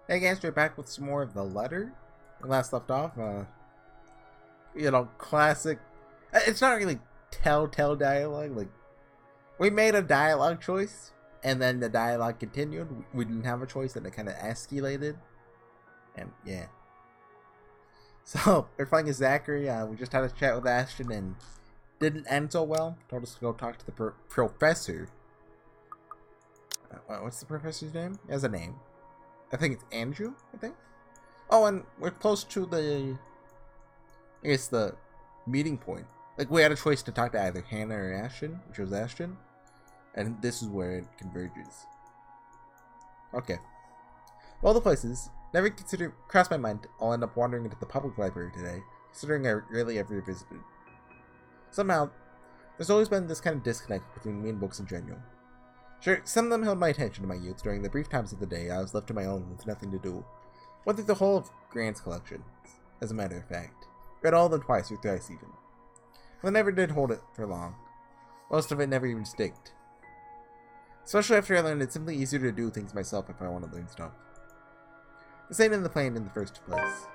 Hey guys, we're back with some more of the letter. We last left off, classic. It's not really telltale dialogue. Like, we made a dialogue choice, and then the dialogue continued. We didn't have a choice, and it kind of escalated. And yeah. So, we're playing as Zachary. We just had a chat with Ashton, and didn't end so well. Told us to go talk to the professor. What's the professor's name? He has a name. I think it's Andrew, I think. Oh, and we're close to the meeting point. Like, we had a choice to talk to either Hannah or Ashton, which was Ashton. And this is where it converges. Okay. Of all the places, never crossed my mind I'll end up wandering into the public library today, considering I rarely ever visited. Somehow, there's always been this kind of disconnect between me and books in general. Sure, some of them held my attention in my youth during the brief times of the day I was left to my own with nothing to do. Went through the whole of Grant's collection, as a matter of fact. Read all of them twice or thrice even. But I never did hold it for long. Most of it never even sticked. Especially after I learned it's simply easier to do things myself if I want to learn stuff. This ain't in the plan in the first place.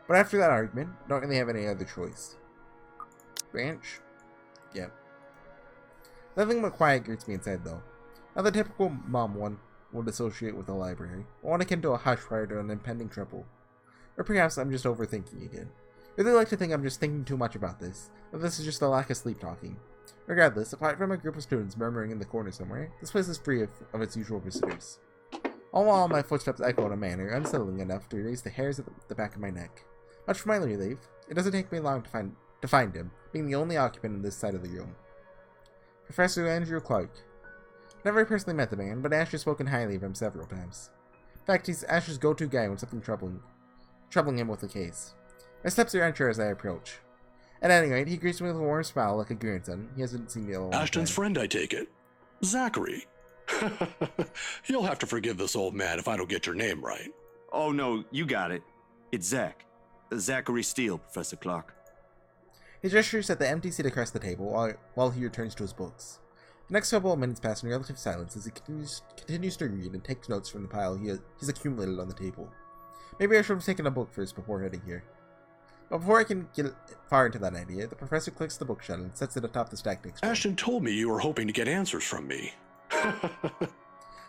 But after that argument, I don't really have any other choice. Branch? Yep. Nothing but quiet greets me inside, though. Not the typical mom one would associate with a library, but one akin to a hush prior to an impending trouble. Or perhaps I'm just overthinking again. I really like to think I'm just thinking too much about this, that this is just a lack of sleep talking. Regardless, apart from a group of students murmuring in the corner somewhere, this place is free of its usual visitors. All while my footsteps echo in a manner unsettling enough to raise the hairs at the back of my neck. Much for my relief, it doesn't take me long to find him, being the only occupant in this side of the room. Professor Andrew Clark. Never personally met the man, but Ash has spoken highly of him several times. In fact, he's Ash's go-to guy when something troubling him with a case. My steps are unsure as I approach. At any rate, he greets me with a warm smile like a grandson. He hasn't seen me in a long time. Ashton's friend, I take it. Zachary. You'll have to forgive this old man if I don't get your name right. Oh no, you got it. It's Zach. Zachary Steele, Professor Clark. He gestures at the empty seat across the table while he returns to his books. The next couple of minutes pass in relative silence as he continues to read and takes notes from the pile he's accumulated on the table. Maybe I should have taken a book first before heading here. But before I can get far into that idea, the professor clicks the book shut and sets it atop the stack next to him. Ashton told me you were hoping to get answers from me.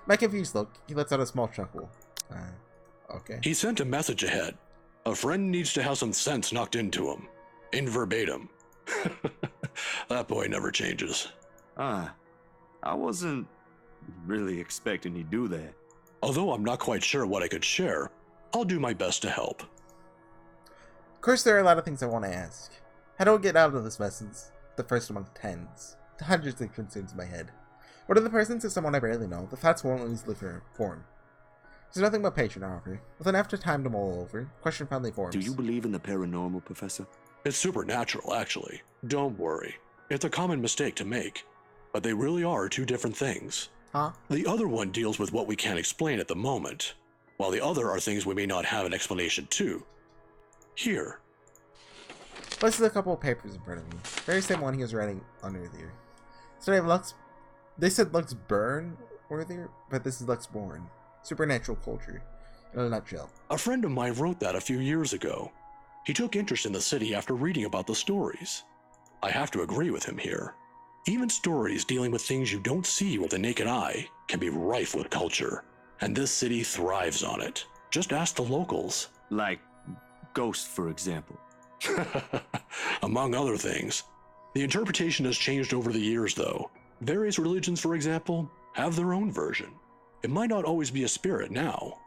My confused look, he lets out a small chuckle. Okay. He sent a message ahead. A friend needs to have some sense knocked into him. In verbatim. That boy never changes. I wasn't really expecting he'd do that. Although I'm not quite sure what I could share, I'll do my best to help. Of course, there are a lot of things I want to ask. How do I get out of this mess since the first among tens? Hundreds of concerns in my head. What in the presence of someone I barely know, the thoughts won't easily form. There's nothing but patience, however. With enough time to mull over, question finally forms. Do you believe in the paranormal, Professor? It's supernatural, actually. Don't worry. It's a common mistake to make. But they really are two different things. Huh? The other one deals with what we can't explain at the moment, while the other are things we may not have an explanation to. Here. Places a couple of papers in front of me. Very same one he was writing on earlier. Instead of Lux... They said Lux Burn earlier, but this is Lux Born. Supernatural culture. In a nutshell. A friend of mine wrote that a few years ago. He took interest in the city after reading about the stories. I have to agree with him here. Even stories dealing with things you don't see with the naked eye can be rife with culture, and this city thrives on it. Just ask the locals. Like ghosts, for example. Among other things. The interpretation has changed over the years, though. Various religions, for example, have their own version. It might not always be a spirit now.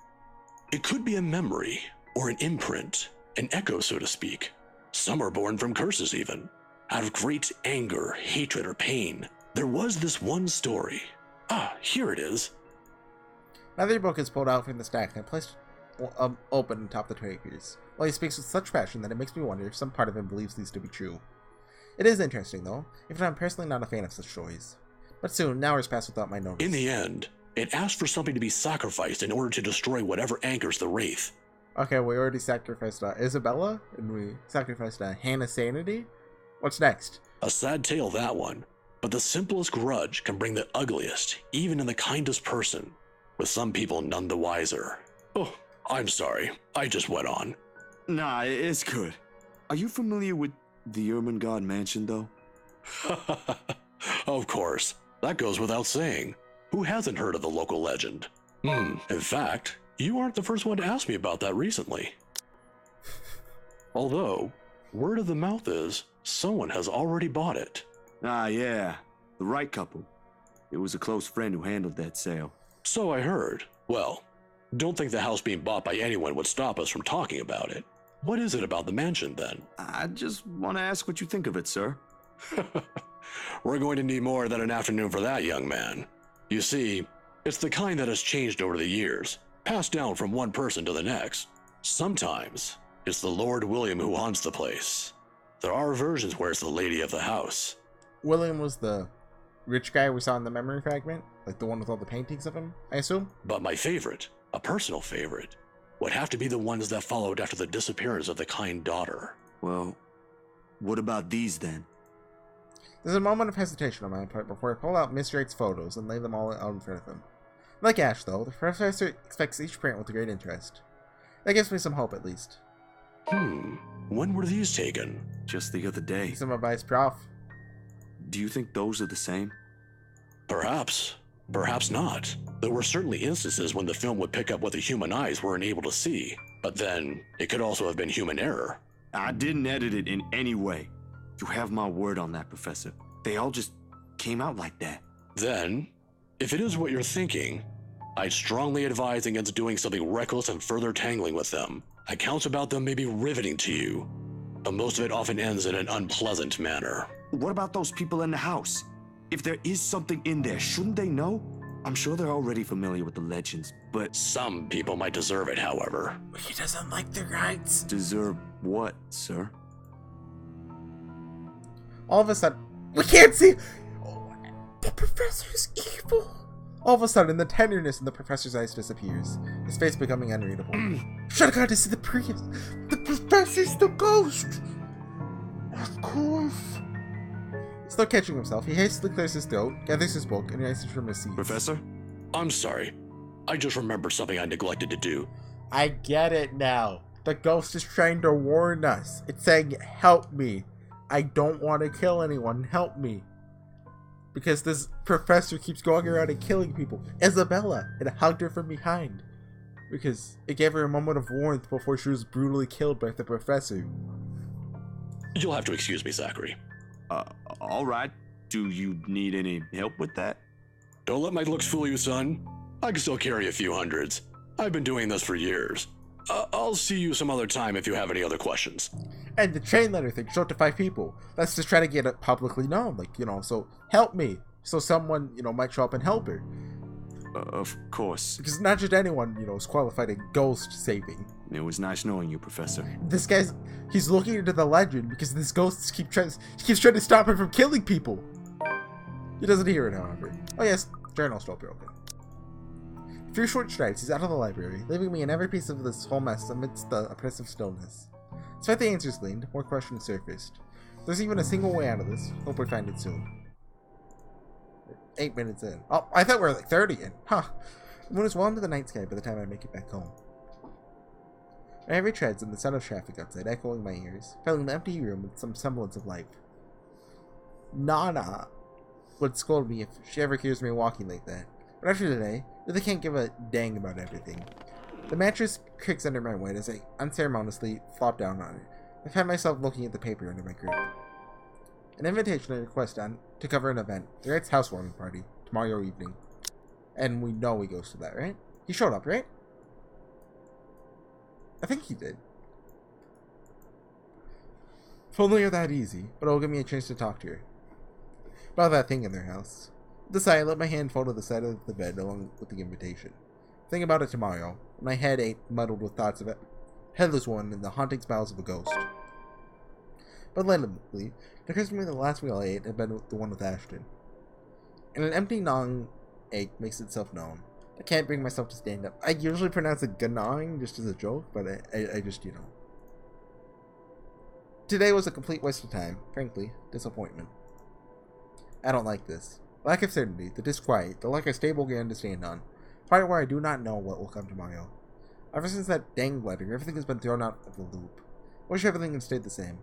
It could be a memory, or an imprint, an echo, so to speak. Some are born from curses, even. Out of great anger, hatred, or pain. There was this one story. Here it is. Another book is pulled out from the stack and placed open atop the papers, while he speaks with such passion that it makes me wonder if some part of him believes these to be true. It is interesting, though, even if I'm personally not a fan of such stories. But soon, hours pass without my notice. In the end, it asked for something to be sacrificed in order to destroy whatever anchors the Wraith. Okay, we already sacrificed Isabella, and we sacrificed Hannah Sanity. What's next? A sad tale, that one. But the simplest grudge can bring the ugliest, even in the kindest person, with some people none the wiser. Oh, I'm sorry. I just went on. Nah, it's good. Are you familiar with the Ermengarde mansion, though? Of course. That goes without saying. Who hasn't heard of the local legend? In fact, you aren't the first one to ask me about that recently. Although, word of the mouth is, someone has already bought it. Ah, yeah. The right couple. It was a close friend who handled that sale. So I heard. Well, don't think the house being bought by anyone would stop us from talking about it. What is it about the mansion, then? I just want to ask what you think of it, sir. We're going to need more than an afternoon for that, young man. You see, it's the kind that has changed over the years, passed down from one person to the next. Sometimes, it's the Lord William who haunts the place. There are versions where it's the lady of the house. William was the rich guy we saw in the memory fragment? Like the one with all the paintings of him, I assume? But my favorite, a personal favorite, would have to be the ones that followed after the disappearance of the kind daughter. Well, what about these then? There's a moment of hesitation on my part before I pull out Mr. X's photos and lay them all out in front of him. Like Ash, though, the professor expects each print with great interest. That gives me some hope, at least. When were these taken? Just the other day. Some advice, Prof. Do you think those are the same? Perhaps. Perhaps not. There were certainly instances when the film would pick up what the human eyes weren't able to see. But then, it could also have been human error. I didn't edit it in any way. You have my word on that, Professor. They all just came out like that. Then, if it is what you're thinking, I'd strongly advise against doing something reckless and further tangling with them. Accounts about them may be riveting to you, but most of it often ends in an unpleasant manner. What about those people in the house? If there is something in there, shouldn't they know? I'm sure they're already familiar with the legends, but... Some people might deserve it, however. He doesn't like the rights. Deserve what, sir? All of a sudden, we can't see. Oh, the professor's evil. All of a sudden, the tenderness in the professor's eyes disappears, his face becoming unreadable. Should have got to see the priest. The professor's the ghost. Of course. Still catching himself, he hastily clears his throat, gathers his book, and rises from his seat. Professor? I'm sorry. I just remembered something I neglected to do. I get it now. The ghost is trying to warn us. It's saying, help me. I don't want to kill anyone. Help me. Because this professor keeps going around and killing people. Isabella, it hugged her from behind. Because it gave her a moment of warmth before she was brutally killed by the professor. You'll have to excuse me, Zachary. All right. Do you need any help with that? Don't let my looks fool you, son. I can still carry a few hundreds. I've been doing this for years. I'll see you some other time if you have any other questions. And the chain letter thing showed to 5 people. Let's just try to get it publicly known. Like, so help me. So someone, might show up and help her. Of course. Because not just anyone, is qualified in ghost saving. It was nice knowing you, Professor. This he's looking into the legend because this ghost keeps trying to stop him from killing people. He doesn't hear it, however. Oh yes, journal's still broken. A few short strides, he's out of the library, leaving me in every piece of this whole mess amidst the oppressive stillness. Despite the answers gleaned, more questions surfaced. If there's even a single way out of this, hope we find it soon. 8 minutes in. Oh, I thought we were like 30 in. Huh. The moon is well into the night sky by the time I make it back home. My heavy treads and the sound of traffic outside echoing my ears, filling the empty room with some semblance of life. Nana would scold me if she ever hears me walking like that. But after today, I really can't give a dang about everything. The mattress creaks under my weight as I unceremoniously flop down on it. I find myself looking at the paper under my grip. An invitation and request to cover an event. The Wright's housewarming party tomorrow evening. And we know he goes to that, right? He showed up, right? I think he did. If only you're that easy, but it'll give me a chance to talk to her. About that thing in their house. Decide, I let my hand fall to the side of the bed along with the invitation. Think about it tomorrow. My head ain't muddled with thoughts of a headless one and the haunting smiles of a ghost. But randomly, it occurs to me the last meal I ate had been the one with Ashton. And an empty gnawing ache makes itself known. I can't bring myself to stand up. I usually pronounce it gnawing just as a joke, but I just, Today was a complete waste of time. Frankly, disappointment. I don't like this. Lack of certainty, the disquiet, the lack of stable ground to stand on. Part where I do not know what will come tomorrow. Ever since that dang letter, everything has been thrown out of the loop. Wish everything had stayed the same.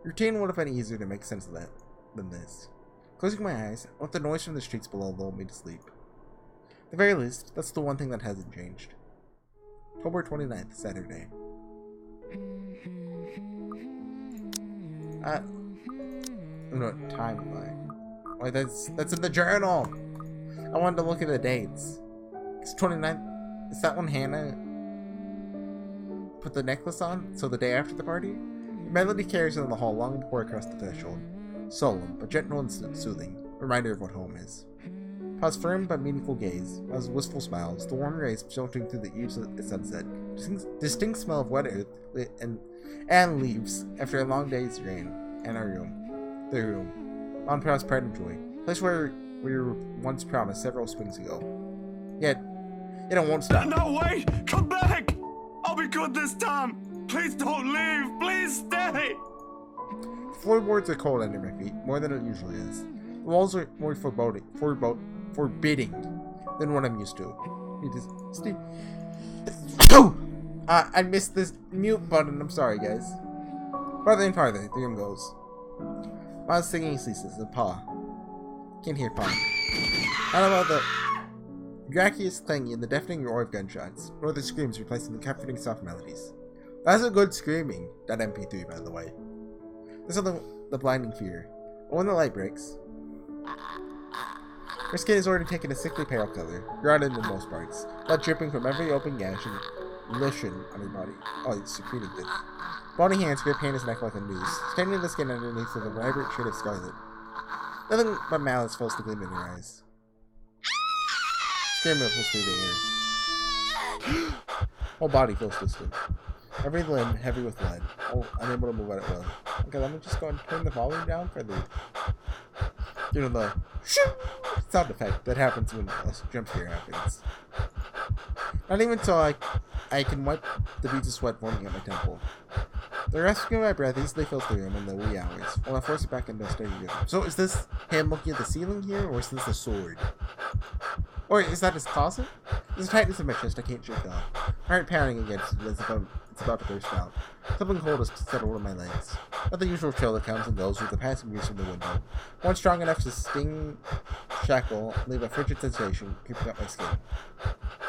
Routine would have been easier to make sense of that than this. Closing my eyes, I let the noise from the streets below lull me to sleep. At the very least, that's the one thing that hasn't changed. October 29th, Saturday. No, timeline. Wait, that's in the journal! I wanted to look at the dates. It's 29th. Is that when Hannah put the necklace on? So the day after the party? Melody carries her in the hall long before I cross the threshold. Solemn, but gentle and soothing. Reminder of what home is. Pa's firm but meaningful gaze, Pa's wistful smiles, the warm rays filtering through the eaves of the sunset, distinct smell of wet earth and leaves after a long day's rain, and our room. The room. On Pa's pride and joy. Place where we were once promised several springs ago. Yet, it won't stop. No, wait! Come back! I'll be good this time! Please don't leave! Please stay! The floorboards are cold under my feet, more than it usually is. The walls are more forbidding than what I'm used to. I missed this mute button. I'm sorry, guys. Farther and farther, the room goes. Ma's singing ceases, and Pa. Can't hear Pa. Not about the gracchiest clanging and the deafening roar of gunshots, nor the screams replacing the comforting soft melodies. That's a good screaming. That MP3, by the way. There's the blinding fear. But when the light breaks, her skin is already taken a sickly pale color, rounded in most parts, blood dripping from every open gash and lesion on her body. Oh, it's secreting this. Bony hands grip Hannah's neck like a noose, staining the skin underneath with a vibrant shade of scarlet. Nothing but malice fills the gleam in her eyes. Scream ripples through the air. Whole body feels distant. Every limb heavy with lead, unable to move at will. Okay, let me just go and turn the volume down for the, the sound effect that happens when a jump scare happens. Not even so I can wipe the beads of sweat forming at my temple. The rescue of my breath easily fills the room in the wee hours, while I force it back into a steady rhythm. So is this him looking at the ceiling here, or is this a sword? Or is that his closet? There's a tightness in my chest I can't shake off. Heart pounding against it as if it's about to burst out. Something cold has settled on my legs. Not the usual chill that comes and goes with the passing breeze from the window. One strong enough to sting, shackle, and leave a frigid sensation creeping up my skin.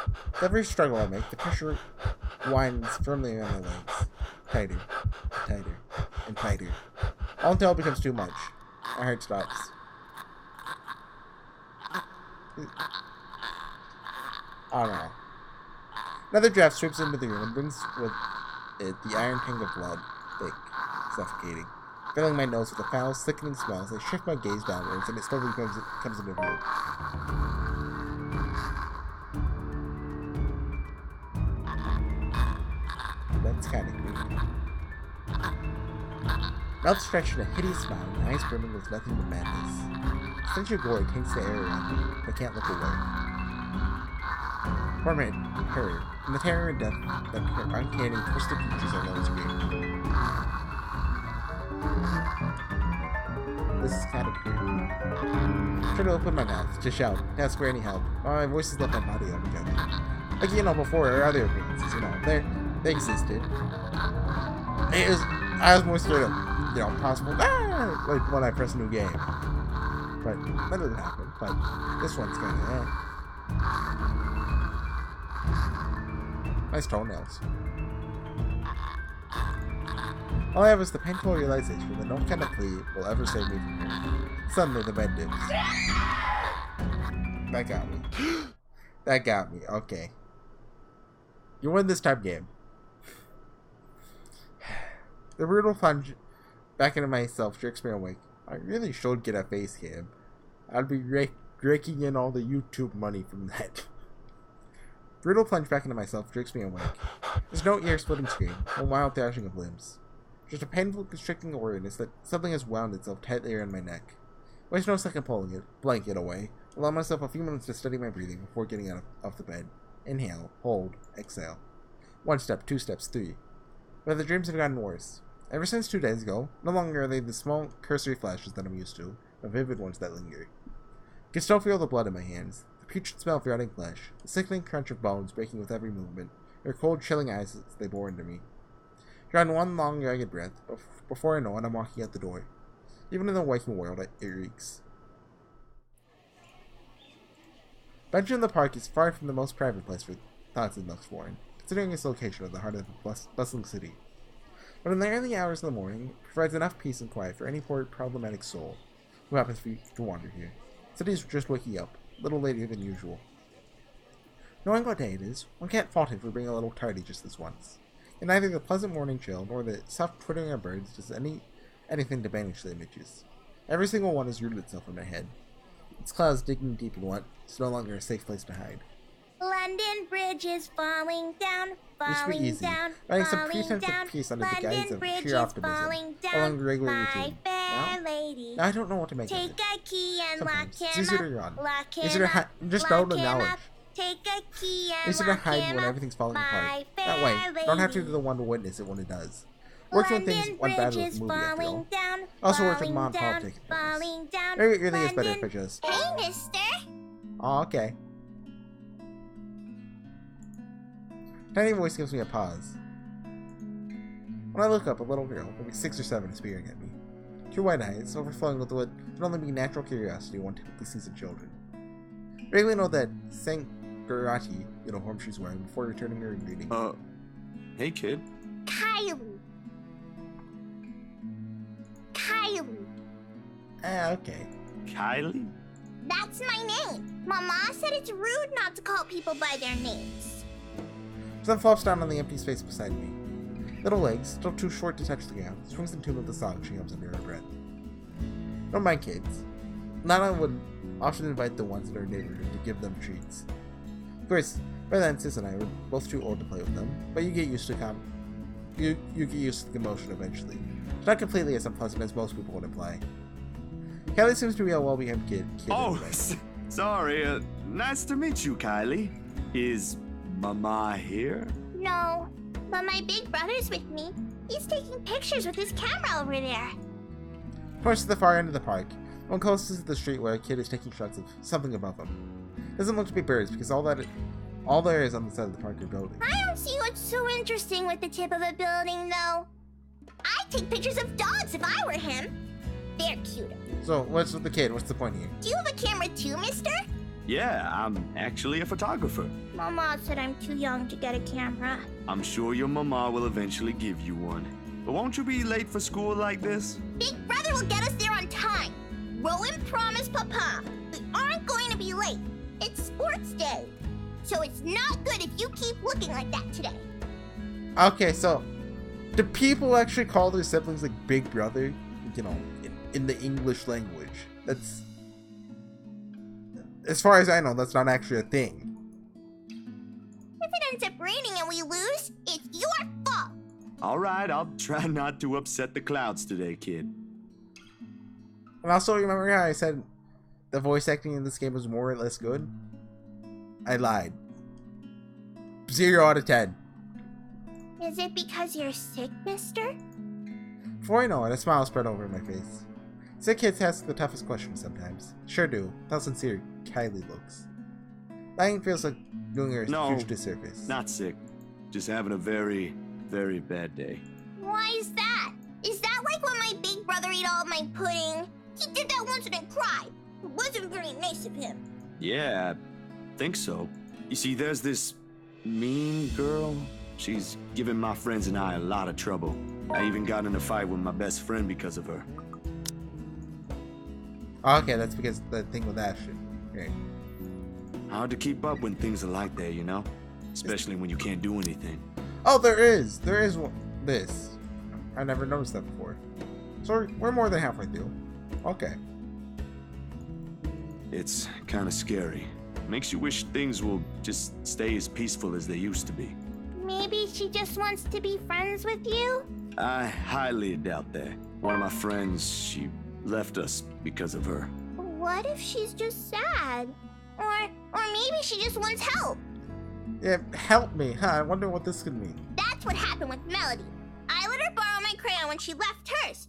With every struggle I make, the pressure winds firmly around my legs. Tighter, tighter, and tighter. All until it becomes too much. My heart stops. Oh no. Another draft sweeps into the room and brings with it the iron tang of blood, thick, suffocating. Filling my nose with a foul, sickening smell as I shift my gaze downwards and it slowly comes into view. That's kind of creepy. Mouth stretched in a hideous smile and eyes brimming with nothing but madness. Stench of gore taints the air around me, but I can't look away. Torment, terror, and the terror and death that her uncanny, twisted features alone scream. This is kind of creepy. I try to open my mouth, to shout, to ask for any help, while my voice has left my body overjoyed. Like, before, or other appearances, they existed. I was more scared of, possible, like when I press a new game. But that doesn't happen, but this one's kind of, Nice toenails. All I have is the painful realization that no kind of plea will ever save me from her. Suddenly the bed dips. That got me. That got me, okay. You win this time game. The brutal plunge back into myself jerks me awake. I really should get a face cam. I'd be raking in all the YouTube money from that. Brutal plunge back into myself jerks me awake. There's no ear-splitting scream, no wild thrashing of limbs. Just a painful, constricting awareness that something has wound itself tightly around my neck. Waste no second pulling it, blanket away. Allow myself a few minutes to steady my breathing before getting out of the bed. Inhale, hold, exhale. 1 step, 2 steps, 3. But the dreams have gotten worse. Ever since 2 days ago, no longer are they the small, cursory flashes that I'm used to, but vivid ones that linger. I can still feel the blood in my hands, the putrid smell of rotting flesh, the sickening crunch of bones breaking with every movement, their cold, chilling eyes as they bore into me. Drawing one long, ragged breath, before I know it, I'm walking out the door. Even in the waking world, it reeks. Benjamin in the Park is far from the most private place for thoughts in Luxforeign, considering its location at the heart of the bustling city. But in the early hours of the morning, it provides enough peace and quiet for any poor problematic soul who happens to wander here. The city is just waking up, a little later than usual. Knowing what day it is, one can't fault him for being a little tardy just this once. And neither the pleasant morning chill nor the soft twittering of birds does anything to banish the images. Every single one has rooted itself in my head. Its clouds digging deep in what is no longer a safe place to hide. London Bridge is falling down, falling down, writing some falling pretense down. of peace under the guise London of Bridge sheer is optimism, falling along down, the regular my routine. fair lady. Now I don't know what to make of Take it. a key and lock Sometimes him it's easier to up, run. lock Easier him to up, just lock don't him acknowledge. up. Take a key and Easier to lock hide him when up, everything's falling my apart. fair That way, you don't have to be lady. the one to witness it when it does. Works when things London went bad Bridge with is the movie, after all. falling down, Also works with falling mom and pop down, taking falling down. Maybe it really is better if I London- just... Hey, mister. Oh, okay. Tiny voice gives me a pause. When I look up, a little girl, maybe 6 or 7, is peering at me. Two white eyes, overflowing with what can only be natural curiosity one typically sees in children. I really know that Sangarati uniform she's wearing before returning her greeting. Hey, kid. Kylie. Kylie. Okay. Kylie? That's my name. Mama said it's rude not to call people by their names. Sun flops down on the empty space beside me. Little legs, still too short to touch the ground, swings in tune with the song she hums under her breath. Don't mind kids. Nana would often invite the ones in her neighborhood to give them treats. Of course, by then Sis and I were both too old to play with them, but you get used to you get used to the commotion eventually. It's not completely as unpleasant as most people would imply. Kylie seems to be a well-behaved kid Oh, anyway. sorry. Nice to meet you, Kylie. Is Mama here? No, but my big brother's with me. He's taking pictures with his camera over there. Points to the far end of the park, one closest to the street where a kid is taking shots of something above him. Doesn't look to be birds because all there is on the side of the park are buildings. I don't see what's so interesting with the tip of a building, though. I'd take pictures of dogs if I were him. They're cuter. So, what's with the kid? What's the point here? Do you have a camera too, mister? Yeah, I'm actually a photographer. Mama said I'm too young to get a camera. I'm sure your mama will eventually give you one. But won't you be late for school like this? Big brother will get us there on time. Rowan promised Papa we aren't going to be late. It's sports day. So it's not good if you keep looking like that today. Okay, so do people actually call their siblings like Big Brother? You know, in the English language. That's, as far as I know, that's not actually a thing. If it ends up raining and we lose, it's your fault. All right, I'll try not to upset the clouds today, kid. And also, remember how I said the voice acting in this game was more or less good? I lied. 0 out of 10. Is it because you're sick, mister? Before I know it, a smile spread over my face. Sick kids ask the toughest questions sometimes. Sure do. How sincere Kylie looks. Lying feels like doing her a No, huge disservice. Not sick. Just having a very, very bad day. Why is that? Is that like when my big brother ate all of my pudding? He did that once and then cried. It wasn't very nice of him. Yeah, I think so. You see, there's this mean girl. She's given my friends and I a lot of trouble. I even got in a fight with my best friend because of her. Okay, that's because the thing with Ashton. Okay. Hard to keep up when things are like that, you know? Especially when you can't do anything. Oh, there is this. I never noticed that before. So we're more than halfway through. Okay. It's kind of scary. Makes you wish things will just stay as peaceful as they used to be. Maybe she just wants to be friends with you? I highly doubt that. One of my friends, she left us because of her. What if she's just sad? Or maybe she just wants help. Yeah, help me. Huh, I wonder what this could mean. That's what happened with Melody. I let her borrow my crayon when she left hers.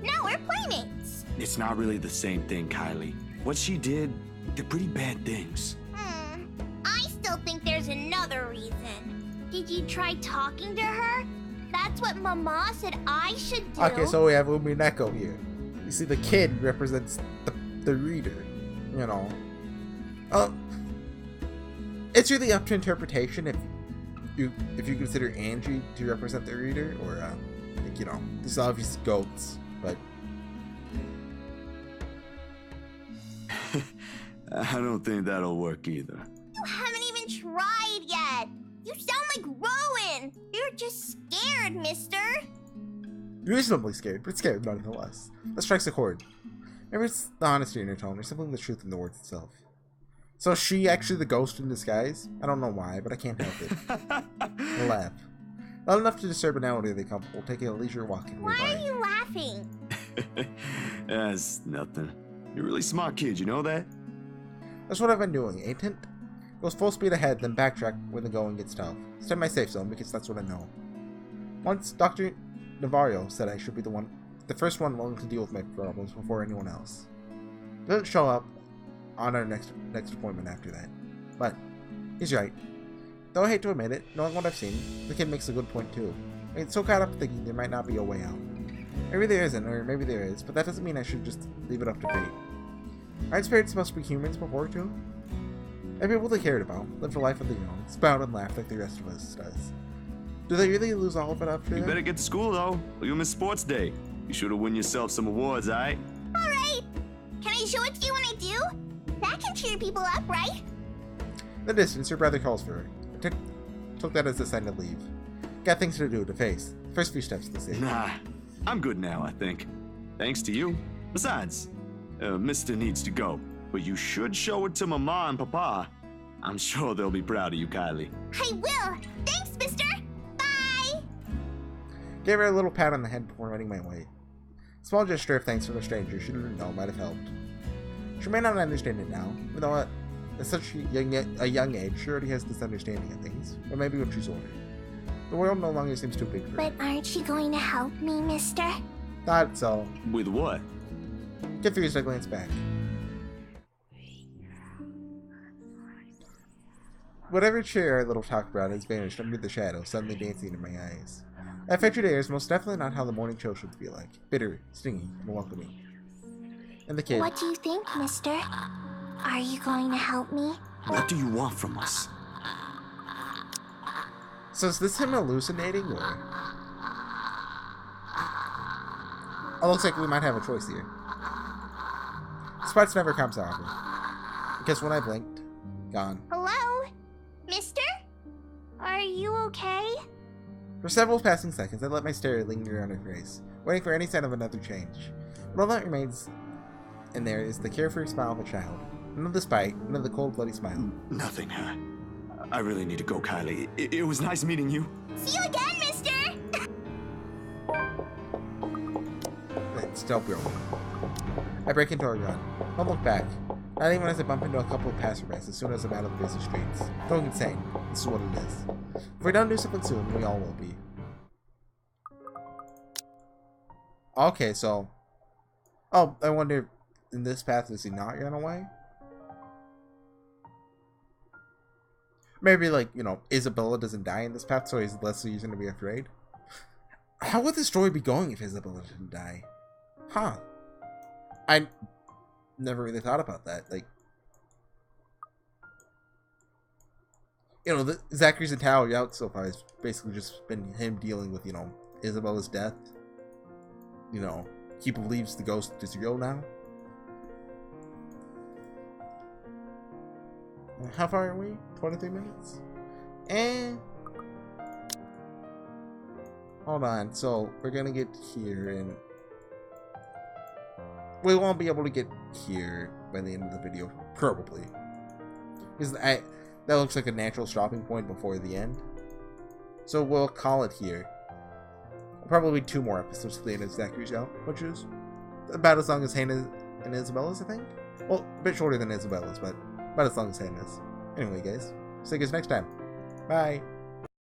Now we're playmates. It's not really the same thing, Kylie. What she did, they're pretty bad things. I still think there's another reason. Did you try talking to her? That's what Mama said I should do. Okay, so we have Umi and Echo here. You see, the kid represents the reader, you know. It's really up to interpretation if you consider Angie to represent the reader, or like, you know, this is obvious goats, but I don't think that'll work either. You haven't even tried yet. You sound like Rowan. You're just scared, mister. reasonably scared, but scared nonetheless. That strikes a chord. Maybe it's the honesty in her tone, or simply the truth in the words itself. So is she actually the ghost in disguise? I don't know why, but I can't help it. I laugh. Not enough to disturb an elderly couple taking a leisure walk in Why nearby. are you laughing? That's nothing. You're a really smart kid, you know that? That's what I've been doing, ain't it? Goes full speed ahead, then backtrack when the going gets tough. Stay in my safe zone because that's what I know. Once Dr. Navarro said I should be the first one willing to deal with my problems before anyone else. Doesn't show up on our next appointment after that. But he's right. Though I hate to admit it, knowing what I've seen, the kid makes a good point too. I get so caught up thinking there might not be a way out. Maybe there isn't, or maybe there is, but that doesn't mean I should just leave it up to fate. Aren't spirits supposed to be humans before too? They're people they cared about, lived a life of their own, spout and laugh like the rest of us does. Do they really lose all of it after You that? better get to school, though, or you'll miss sports day. You should have won yourself some awards, alright? Alright. Can I show it to you when I do? That can cheer people up, right? In the distance, her brother calls for her. I took that as a sign to leave. Got things to do, to face. First few steps, they say. Nah, I'm good now, I think. Thanks to you. Besides, Mister needs to go, but you should show it to Mama and Papa. I'm sure they'll be proud of you, Kylie. I will. Thanks, mister. Bye. Gave her a little pat on the head before running my way. Small gesture of thanks from a stranger she didn't know might have helped. She may not understand it now, even though at such a young age she already has this understanding of things, but maybe when she's older. The world no longer seems too big for her. But aren't you going to help me, mister? Thought so. With what? Confused, I glanced back. Whatever cheer our little talk brought has vanished under the shadow, suddenly dancing in my eyes. That featured air is most definitely not how the morning chill should feel like. Bitter, stinging, and welcoming. And the kid. What do you think, mister? Are you going to help me? What do you want from us? So is this him hallucinating, or? Oh, looks like we might have a choice here. Spots never comes out of her. Because when I blinked, gone. Hello? Mister? Are you okay? For several passing seconds, I let my stare linger on her face, waiting for any sign of another change. But all that remains in there is the carefree smile of a child. None of the spite, none of the cold, bloody smile. Nothing, huh? I really need to go, Kylie. It was nice meeting you. See you again, mister! It's still broken. I break into a run. Don't look back. Not even as I bump into a couple of passerbys as soon as I'm out of the busy streets. Going insane. This is what it is. If we don't do something soon, we all will be. Okay, so... Oh, I wonder, in this path, does he not run away? Maybe, like, you know, Isabella doesn't die in this path, so he's less reason to be afraid. How would the story be going if Isabella didn't die? Huh. I never really thought about that. Like, you know, Zachary's and Tao out so far has basically just been him dealing with, you know, Isabella's death. You know, he believes the ghost is real now. How far are we? 23 minutes? Hold on. So, we're gonna get here and... we won't be able to get here by the end of the video. Probably. Because that looks like a natural stopping point before the end. So, we'll call it here. Probably 2 more episodes to the end of Zachary's out, which is about as long as Hannah and Isabella's, I think. Well, a bit shorter than Isabella's, but about as long as Hannah's. Anyway, guys, see you guys next time. Bye.